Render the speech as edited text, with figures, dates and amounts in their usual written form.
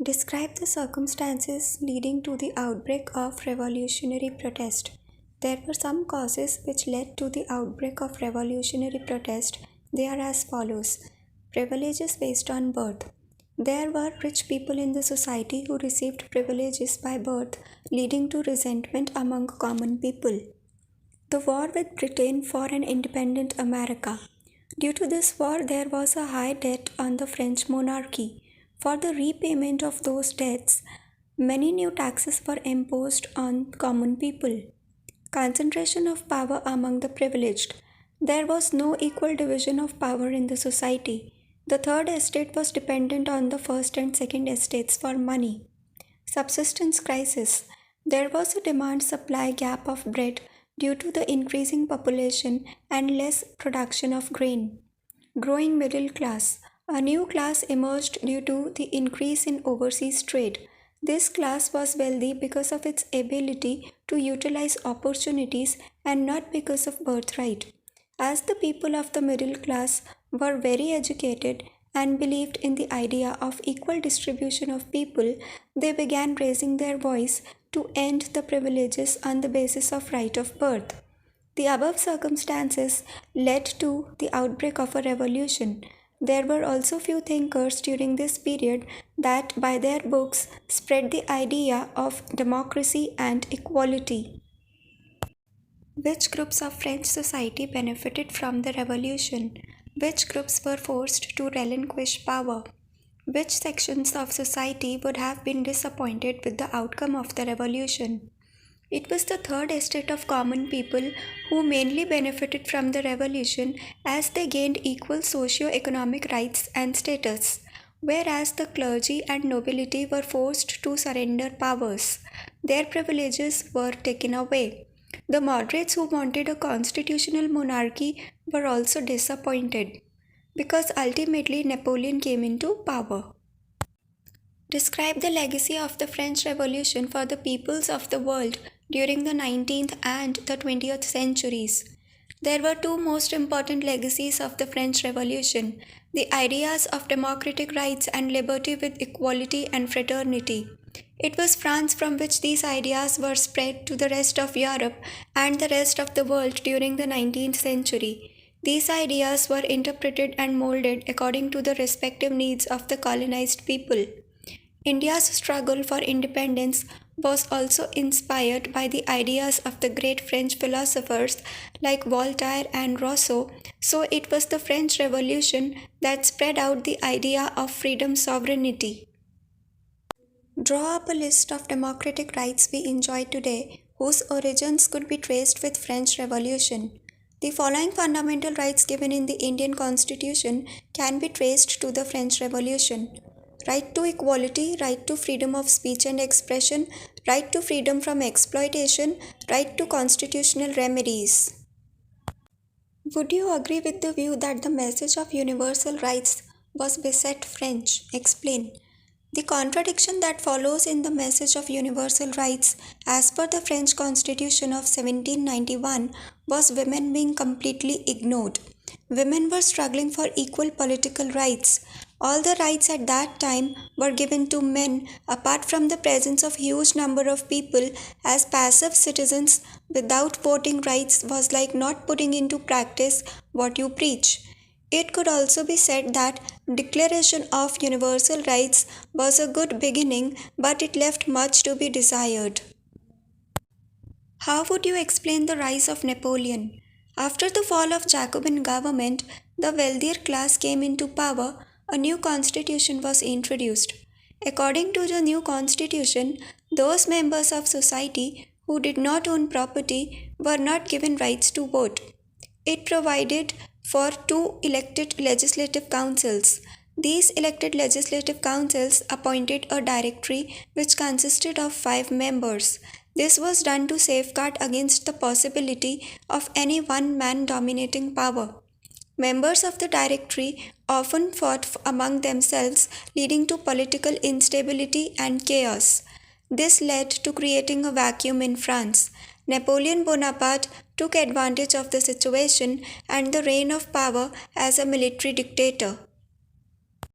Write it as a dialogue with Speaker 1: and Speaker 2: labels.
Speaker 1: Describe the circumstances leading to the outbreak of revolutionary protest. There were some causes which led to the outbreak of revolutionary protest. They are as follows. Privileges based on birth. There were rich people in the society who received privileges by birth, leading to resentment among common people. The war with Britain for an independent America. Due to this war, there was a high debt on the French monarchy. For the repayment of those debts, many new taxes were imposed on common people. Concentration of power among the privileged. There was no equal division of power in the society. The third estate was dependent on the first and second estates for money. Subsistence crisis. There was a demand-supply gap of bread due to the increasing population and less production of grain. Growing middle class. A new class emerged due to the increase in overseas trade. This class was wealthy because of its ability to utilize opportunities and not because of birthright. As the people of the middle class were very educated and believed in the idea of equal distribution of people, they began raising their voice to end the privileges on the basis of right of birth. The above circumstances led to the outbreak of a revolution. There were also few thinkers during this period that by their books spread the idea of democracy and equality. Which groups of French society benefited from the revolution? Which groups were forced to relinquish power? Which sections of society would have been disappointed with the outcome of the revolution? It was the third estate of common people who mainly benefited from the revolution as they gained equal socio-economic rights and status, whereas the clergy and nobility were forced to surrender powers. Their privileges were taken away. The moderates who wanted a constitutional monarchy were also disappointed, because ultimately Napoleon came into power. Describe the legacy of the French Revolution for the peoples of the world during the 19th and the 20th centuries. There were two most important legacies of the French Revolution: the ideas of democratic rights and liberty with equality and fraternity. It was France from which these ideas were spread to the rest of Europe and the rest of the world during the 19th century. These ideas were interpreted and molded according to the respective needs of the colonized people. India's struggle for independence was also inspired by the ideas of the great French philosophers like Voltaire and Rousseau, so it was the French Revolution that spread out the idea of freedom sovereignty. Draw up a list of democratic rights we enjoy today whose origins could be traced with French Revolution. The following fundamental rights given in the Indian Constitution can be traced to the French Revolution: right to equality, right to freedom of speech and expression, right to freedom from exploitation, right to constitutional remedies. Would you agree with the view that the message of universal rights was beset French? Explain. The contradiction that follows in the message of universal rights as per the French Constitution of 1791 was women being completely ignored. Women were struggling for equal political rights. All the rights at that time were given to men apart from the presence of huge number of people as passive citizens without voting rights was like not putting into practice what you preach. It could also be said that Declaration of Universal Rights was a good beginning, but it left much to be desired. How would you explain the rise of Napoleon? After the fall of Jacobin government, the wealthier class came into power. A new constitution was introduced. According to the new constitution, those members of society who did not own property were not given rights to vote. It provided for two elected legislative councils. These elected legislative councils appointed a directory which consisted of 5 members. This was done to safeguard against the possibility of any one man dominating power. Members of the directory often fought among themselves, leading to political instability and chaos. This led to creating a vacuum in France. Napoleon Bonaparte took advantage of the situation and the reign of power as a military dictator.